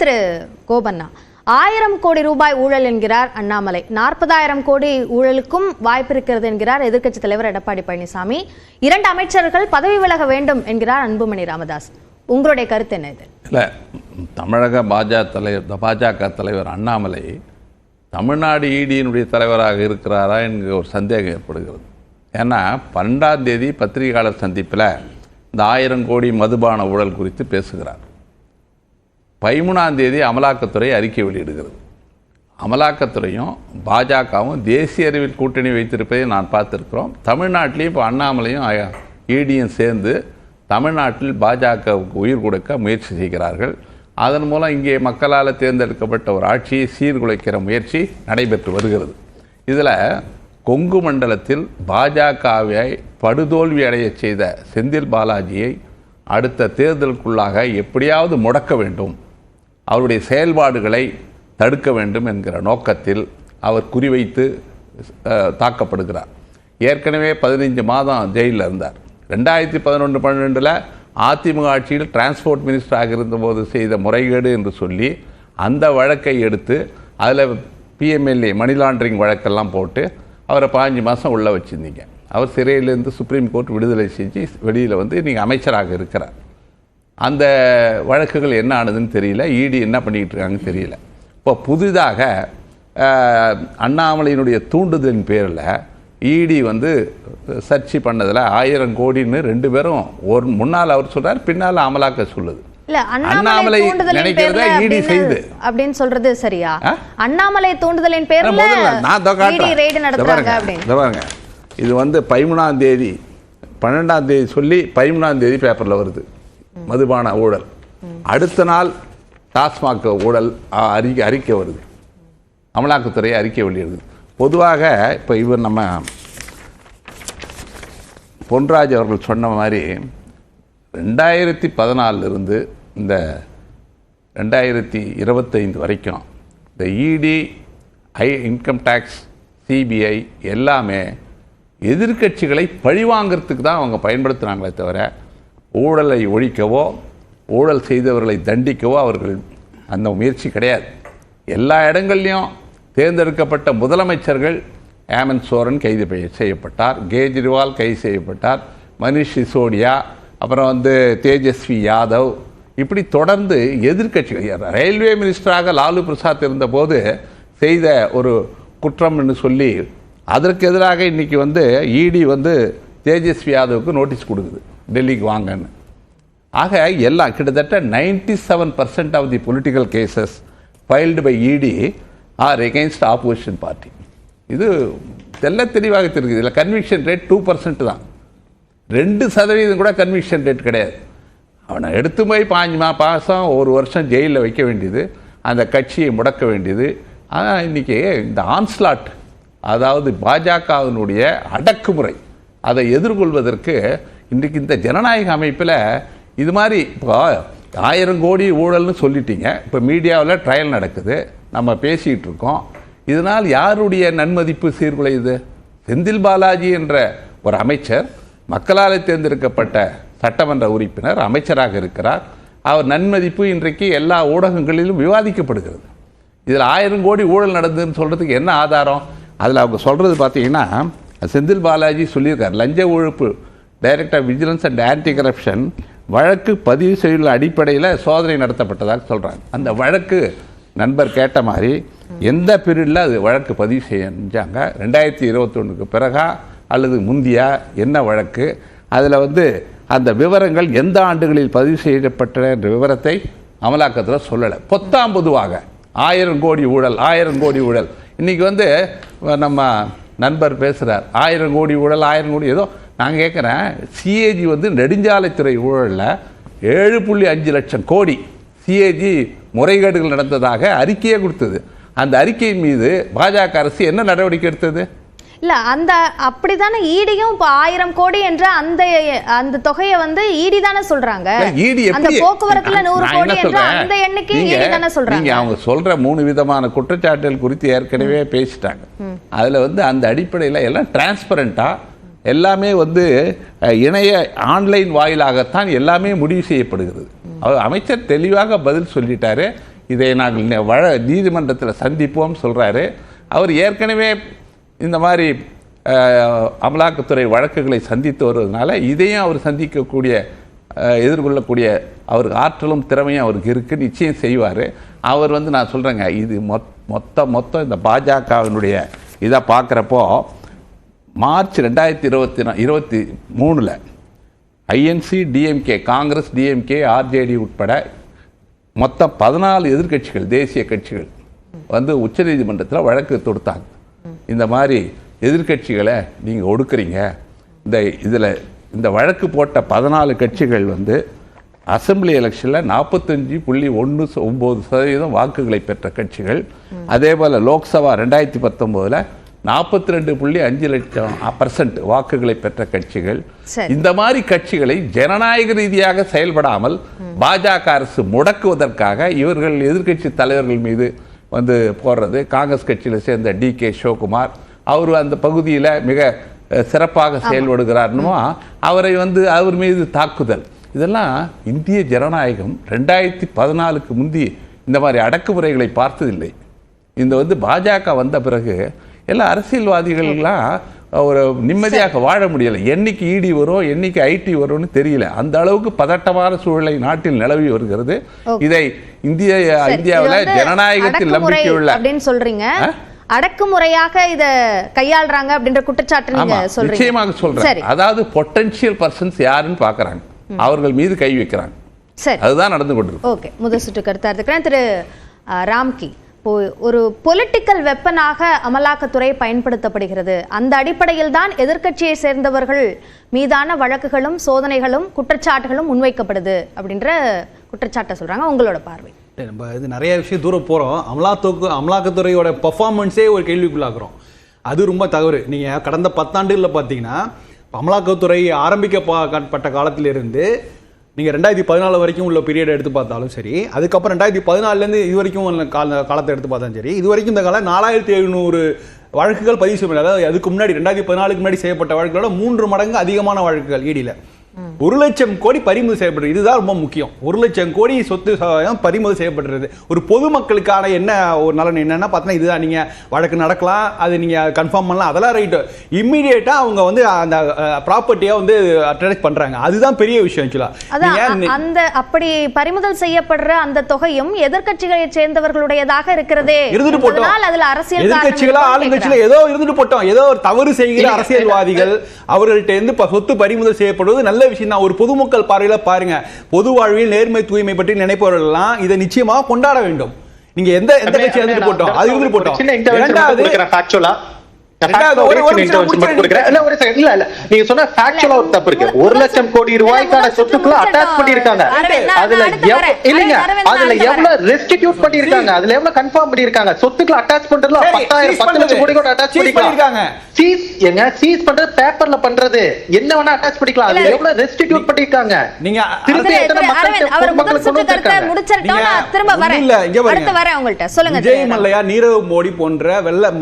திரு கோபண்ணா, 1000 கோடி ரூபாய் ஊழல் என்கிறார் அண்ணாமலை, 40,000 கோடி ஊழலுக்கும் வாய்ப்பு இருக்கிறது என்கிறார் எதிர்க்கட்சித் தலைவர் எடப்பாடி பழனிசாமி, 2 அமைச்சர்கள் பதவி விலக வேண்டும் என்கிறார் அன்புமணி ராமதாஸ். உங்களுடைய கருத்து என்ன? இது இல்லை, தமிழக பாஜக தலைவர் அண்ணாமலை தமிழ்நாடு இடியினுடைய தலைவராக இருக்கிறாரா என்கிற ஒரு சந்தேகம் ஏற்படுகிறது. ஏன்னா 12ஆம் தேதி பத்திரிகையாளர் சந்திப்பில் இந்த 1000 கோடி மதுபான ஊழல் குறித்து பேசுகிறார். 13ஆம் தேதி அமலாக்கத்துறை அறிக்கை வெளியிடுகிறது. அமலாக்கத்துறையும் பாஜகவும் தேசிய அளவில் கூட்டணி வைத்திருப்பதை நான் பார்த்துருக்கிறோம். தமிழ்நாட்டிலையும் இப்போ அண்ணாமலையும் இடியும் சேர்ந்து தமிழ்நாட்டில் பாஜகவுக்கு உயிர் கொடுக்க முயற்சி செய்கிறார்கள். அதன் மூலம் இங்கே மக்களால் தேர்ந்தெடுக்கப்பட்ட ஒரு ஆட்சியை சீர்குலைக்கிற முயற்சி நடைபெற்று வருகிறது. இதில் கொங்கு மண்டலத்தில் பாஜகவை படுதோல்வி அடைய செய்த செந்தில் பாலாஜியை அடுத்த தேர்தலுக்குள்ளாக எப்படியாவது முடக்க வேண்டும், அவருடைய செயல்பாடுகளை தடுக்க வேண்டும் என்கிற நோக்கத்தில் அவர் குறிவைத்து தாக்கப்படுகிறார். ஏற்கனவே 15 மாதம் ஜெயிலில் இருந்தார். 2011-12 அதிமுக ஆட்சியில் டிரான்ஸ்போர்ட் மினிஸ்டராக இருந்தபோது செய்த முறைகேடு என்று சொல்லி அந்த வழக்கை எடுத்து அதில் பிஎம்எல்ஏ மணி லாண்டரிங் வழக்கெல்லாம் போட்டு அவரை 15 மாதம் உள்ளே வச்சுருந்தீங்க. அவர் சிறையிலேருந்து சுப்ரீம் கோர்ட் விடுதலை செஞ்சு வெளியில் வந்து நீங்கள் அமைச்சராக இருக்கிறார். அந்த வழக்குகள் என்ன ஆனதுன்னு தெரியல, இடி என்ன பண்ணிக்கிட்டு இருக்காங்கன்னு தெரியல. இப்போ புதிதாக அண்ணாமலையினுடைய தூண்டுதலின் பேரில் இடி வந்து சர்ச்சை பண்ணதில் 1000 கோடின்னு 2 பேரும் ஒரு முன்னால் அவர் சொல்றார், பின்னால் அமலாக்க சொல்லுது. அண்ணாமலை நினைக்கிறத இடி செய்து அப்படின்னு சொல்றது சரியா? அண்ணாமலை தூண்டுதலின் பேரில் இது வந்து 13ஆம் தேதி 12ஆம் தேதி சொல்லி 13ஆம் தேதி பேப்பரில் வருது மதுபான ஊழல். அடுத்த நாள் டாஸ்மாக் ஊழல் அறிக்கை வருது, அமலாக்கத்துறை அறிக்கை வெளியிடுது. பொதுவாக இப்போ இவர் நம்ம பொன்ராஜ் அவர்கள் சொன்ன மாதிரி 2014 இந்த 2025 வரைக்கும் இந்த இடி, இன்கம் டேக்ஸ், சிபிஐ எல்லாமே எதிர்க்கட்சிகளை பழிவாங்கிறதுக்கு தான் அவங்க பயன்படுத்துகிறாங்களே தவிர ஊழலை ஒழிக்கவோ ஊழல் செய்தவர்களை தண்டிக்கவோ அவர்கள் அந்த முயற்சி கிடையாது. எல்லா இடங்கள்லையும் தேர்ந்தெடுக்கப்பட்ட முதலமைச்சர்கள், ஹேமந்த் சோரன் கைது செய்யப்பட்டார், கேஜ்ரிவால் கைது செய்யப்பட்டார், மனிஷ் சிசோடியா, அப்புறம் வந்து தேஜஸ்வி யாதவ், இப்படி தொடர்ந்து எதிர்க்கட்சிகள். ரயில்வே மினிஸ்டராக லாலு பிரசாத் இருந்தபோது செய்த ஒரு குற்றம் என்று சொல்லி அதற்கு எதிராக இன்றைக்கி வந்து இடி வந்து தேஜஸ்வி யாதவுக்கு நோட்டீஸ் கொடுக்குது, டெல்லிக்கு வாங்கன்னு. ஆக எல்லாம் கிட்டத்தட்ட 97% of the political cases filed by ED are against opposition party. இது தெல்ல தெளிவாக தெரியுது. இதில் கன்விக்ஷன் ரேட் 2% தான், 2% கூட கன்விக்ஷன் ரேட் கிடையாது. அவனை எடுத்து போய் 5 மாதம் 1 வருஷம் ஜெயிலில் வைக்க வேண்டியது, அந்த கட்சியை முடக்க வேண்டியது. ஆனால் இன்றைக்கி இந்த ஆன்ஸ்லாட், அதாவது பாஜகவினுடைய அடக்குமுறை, அதை எதிர்கொள்வதற்கு இன்றைக்கு இந்த ஜனநாயக அமைப்பில் இது மாதிரி இப்போ 1000 கோடி ஊழல்னு சொல்லிட்டீங்க. இப்போ மீடியாவில் ட்ரையல் நடக்குது, நம்ம பேசிகிட்டு இருக்கோம். இதனால் யாருடைய நன்மதிப்பு சீர்குலையுது? செந்தில் பாலாஜி என்ற ஒரு அமைச்சர், மக்களால் தேர்ந்தெடுக்கப்பட்ட சட்டமன்ற உறுப்பினர், அமைச்சராக இருக்கிறார். அவர் நன்மதிப்பு இன்றைக்கு எல்லா ஊடகங்களிலும் விவாதிக்கப்படுகிறது. இதில் 1000 கோடி ஊழல் நடந்ததுன்னு சொல்கிறதுக்கு என்ன ஆதாரம்? அதில் அவங்க சொல்கிறது பார்த்தீங்கன்னா, செந்தில் பாலாஜி சொல்லியிருக்கார், லஞ்ச ஒழிப்பு director vigilance and anti corruption வழக்கு பதிவு செய்துள்ள அடிப்படையில் சோதனை நடத்தப்பட்டதாக சொல்கிறாங்க. அந்த வழக்கு நண்பர் கேட்ட மாதிரி எந்த பீரியடில் அது வழக்கு பதிவு செஞ்சாங்க, 2021க்கு பிறகா அல்லது முந்தியா, என்ன வழக்கு, அதில் வந்து அந்த விவரங்கள் எந்த ஆண்டுகளில் பதிவு செய்யப்பட்ட என்ற விவரத்தை அமலாக்கத்தில் சொல்லலை. பொதுவாக 1000 கோடி ஊழல், 1000 கோடி ஊழல். இன்றைக்கி வந்து நம்ம நண்பர் பேசுகிறார், 1000 கோடி ஊழல், 1000 கோடி. ஏதோ நான் கேட்குறேன், சிஏஜி வந்து நெடுஞ்சாலைத்துறை ஊழலில் 7.5 லட்சம் கோடி சிஏஜி முறைகேடுகள் நடந்ததாக அறிக்கையே கொடுத்தது. அந்த அறிக்கையின் மீது பாஜக அரசு என்ன நடவடிக்கை எடுத்தது? இல்ல, அந்த அப்படிதானே ஈடியும் இப்போ 1000 கோடி என்ற அந்த தொகையை வந்து ஈடி தானே சொல்றாங்க. அந்த போக்குவரத்துல 100 கோடி என்ற அந்த எண்ணிக்கை ஈடி தானே சொல்றாங்க. அவங்க சொல்ற 3 விதமான குற்றச்சாட்டுகள் குறித்து ஏற்கனவே பேசிட்டாங்க. அதுல வந்து அந்த அடிப்படையில் எல்லாம் டிரான்ஸ்பரண்டா எல்லாமே வந்து இணைய ஆன்லைன் வாயிலாகத்தான் எல்லாமே முடிவு செய்யப்படுகிறது. அமைச்சர் தெளிவாக பதில் சொல்லிட்டாரு. இதை நாங்கள் நீதிமன்றத்தில் சந்திப்போம் சொல்கிறாரு. அவர் ஏற்கனவே இந்த மாதிரி அமலாக்கத்துறை வழக்குகளை சந்தித்து வருவதனால இதையும் அவர் எதிர்கொள்ளக்கூடிய அவருக்கு ஆற்றலும் திறமையும் அவருக்கு இருக்குது, நிச்சயம் செய்வார். அவர் வந்து நான் சொல்கிறேங்க, இது மொத்தம் இந்த பாஜகவினுடைய இதை பார்க்குறப்போ March 2023 INC, DMK, Congress, DMK, RJD உட்பட மொத்தம் 14 எதிர்கட்சிகள், தேசிய கட்சிகள் வந்து உச்சநீதிமன்றத்தில் வழக்கு தொடுத்தாங்க. இந்த மாதிரி எதிர்கட்சிகளை நீங்கள் ஒடுக்குறீங்க, இந்த வழக்கு போட்ட 14 கட்சிகள் வந்து அசெம்பிளி எலெக்ஷனில் 45.19% வாக்குகளை பெற்ற கட்சிகள். அதே போல் லோக்சபா 2019 42.5% வாக்குகளை பெற்ற கட்சிகள். இந்த மாதிரி கட்சிகளை ஜனநாயக ரீதியாக செயல்படாமல் பாஜக அரசு முடக்குவதற்காக இவர்கள் எதிர்கட்சி தலைவர்கள் மீது வந்து போடுறது. காங்கிரஸ் கட்சியில் சேர்ந்த DK சிவகுமார் அவர் அந்த பகுதியில் மிக சிறப்பாக செயல்படுகிறார்னு அவரை வந்து அவர் மீது தாக்குதல். இதெல்லாம் இந்திய ஜனநாயகம் 2014க்கு முந்தி இந்த மாதிரி அடக்குமுறைகளை பார்த்ததில்லை. இந்த வந்து பாஜக வந்த பிறகு எல்லா அரசியல்வாதிகள்லாம் ஒரு நிம்மதியாக வாழ முடியலை. என்னைக்கு இடி வரும், என்னைக்கு ஐடி வரும்னு தெரியல. அந்த அளவுக்கு பதட்டமான சூழலை நாட்டில் நிலவி வருகிறது. இதை இந்தியாவில் ஜனநாயகத்தில் நம்பிக்கையுள்ள அப்படின்னு சொல்றீங்க, அடக்குமுறையாக இத கையாளுறாங்க அப்படின்ற குற்றச்சாட்டு நீங்க சொல்றீங்க. நிச்சயமாக சொல்றேன். அதாவது பொட்டன்ஷியல் பர்சன்ஸ் யாருன்னு பாக்குறாங்க, அவர்கள் மீது கை வைக்கிறாங்க. அதுதான் நடந்து கொண்டிருக்கு. ஓகே, முதல் சுற்று கருத்தா இருக்கிறேன். திரு ராம்கி, ஒரு பொலிட்டிக்கல் வெப்பனாக அமலாக்கத்துறை பயன்படுத்தப்படுகிறது. அந்த அடிப்படையில் தான் எதிர்க்கட்சியை சேர்ந்தவர்கள் மீதான வழக்குகளும் சோதனைகளும் குற்றச்சாட்டுகளும் முன்வைக்கப்படுது அப்படின்ற குற்றச்சாட்டை சொல்றாங்க. உங்களோட பார்வை? நம்ம இது நிறைய விஷயம் தூரம் போகிறோம். அமலாக்கத்துறையோட பர்ஃபார்மன்ஸே ஒரு கேள்விக்குள்ளாக்குறோம். அது ரொம்ப தவறு. நீங்கள் கடந்த 10 ஆண்டுகளில் பார்த்தீங்கன்னா அமலாக்கத்துறை ஆரம்பிக்கப்பட்ட காலத்திலிருந்து நீங்கள் 2014 வரைக்கும் உள்ள பீரியட் எடுத்து பார்த்தாலும் சரி, அதுக்கப்புறம் 2014 இது வரைக்கும் காலத்தை எடுத்து பார்த்தாலும் சரி, இது வரைக்கும் இந்த காலம் 4700 வழக்குகள் பதிவு செய்யப்பட்டது. அதாவது அதுக்கு முன்னாடி 2014க்கு முன்னாடி செய்யப்பட்ட வழக்குகளோட 3 மடங்கு அதிகமான வழக்குகள் ஈடியில் 1 லட்சம் கோடி பறிமுதல் செய்யப்படுறது. இதுதான் ரொம்ப முக்கியம். 1 லட்சம் கோடி சொத்து பறிமுதல் செய்யப்படுறது. ஒரு பொதுமக்களுக்கான என்ன ஒரு நலன் என்னன்னா பார்த்தீங்கன்னா, இதுதான் நீங்க வழக்கு நடக்கலாம், அது நீங்க கன்ஃபார்ம் பண்ணலாம், அதெல்லாம் ரைட்டு. இம்மிடியேட்டா அவங்க வந்து அந்த ப்ராப்பர்ட்டியா வந்து அட்ராக்ட் பண்றாங்க. அதுதான் பெரிய விஷயம். அந்த அப்படி பறிமுதல் செய்யப்படுற அந்த தொகையும் எதிர்க்கட்சிகளை சேர்ந்தவர்களுடையதாக இருக்கிறதே இருந்துட்டு போட்டோம். அதுல அரசியல் எதிர்க்கட்சிகளா ஆளுங்கட்சியில ஏதோ இருந்துட்டு போட்டோம். ஏதோ ஒரு தவறு செய்கிற அரசியல்வாதிகள் அவர்கள்ட்ட இருந்து சொத்து பறிமுதல் செய்யப்படுவது நல்ல விஷயம் தான். ஒரு பொதுமக்கள் பார்வையில பாருங்க, பொது வாழ்வில் நேர்மை தூய்மை பற்றி நினைப்பவர்கள் எல்லாம் இதை நிச்சயமாக கொண்டாட வேண்டும். நீங்க எந்த கட்சி இருந்துட்டு போட்டோம், அது இருந்துட்டு போட்டோம். நீங்க சொன்ன ஃபேக்சுவலா ஒரு தப்பு இருக்கு. 1 லட்சம் கோடி ரூபாய்க்கான சொத்துக்களை அட்டாச் பண்ணிருக்காங்க. அதுல இல்லங்க, அதுல எவ்வளவு ரெஸ்டிடியூட் பண்ணிருக்காங்க, அதுல எவ்வளவு கன்ஃபார்ம் பண்ணிருக்காங்க. சொத்துக்களை அட்டாச் பண்றதுல 10 லட்சம் கோடி கூட அட்டாச் பண்ணிருக்காங்க. சீஸ் பண்றது பேப்பர்ல பண்றது என்ன வேணா அட்டாச் பண்ணிக்கலாம். அதுல எவ்வளவு ரெஸ்டிடியூட் பண்ணிருக்காங்க. நீங்க திருப்பி எத்தனை மக்களுக்கு திரும்ப வரேன் உங்கள்ட்ட சொல்லுங்க. விஜய் மல்லையா, நீரவ் மோடி போன்ற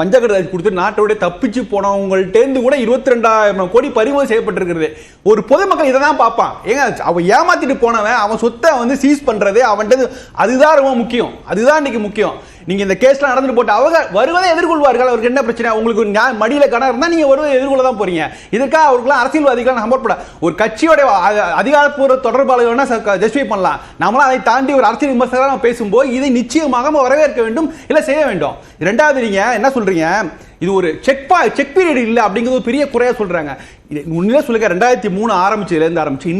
மஞ்ச கருதாசி கொடுத்து நாட்டோட தப்பிச்சு போனவங்கள்ட்ட கூட 22,000 கோடி பறிமுதல் செய்யப்பட்டிருக்கிறது. ஒரு பொதுமக்கள் இதை தான் பார்ப்பான். ஏங்க, அவன் ஏமாத்திட்டு போனவன் அவன் சொத்தை வந்து சீஸ் பண்றது அவன்கிட்ட, அதுதான் ரொம்ப முக்கியம். அதுதான் இன்னைக்கு முக்கியம். நீங்க இந்த கேஸ்ல நடந்துட்டு போட்டு அவங்க வருவதை எதிர்கொள்வார்கள். அவருக்கு என்ன பிரச்சனை? உங்களுக்கு மடியில கணம் இருந்தா நீங்க வருவதை எதிர்கொள்ள தான் போறீங்க. இதுக்காக அவருக்குலாம் அரசியல்வாதிகள் நம்பப்பட ஒரு கட்சியோட அதிகாரப்பூர்வ தொடர்பாளர்கள் ஜஸ்டிஃபை பண்ணலாம். நம்மளாம் அதை தாண்டி ஒரு அரசியல் விமர்சகராக பேசும்போது இதை நிச்சயமாக வரவேற்க வேண்டும், இல்ல செய்ய வேண்டும். இரண்டாவது, நீங்க என்ன சொல்றீங்க, இது ஒரு செக் பீரியட் இல்ல அப்படிங்கிறது பெரிய குறையா சொல்றாங்க. உண்மையிலே சொல்லுங்க, 2003 ஆரம்பிச்சதுல இருந்து ஆரம்பிச்சு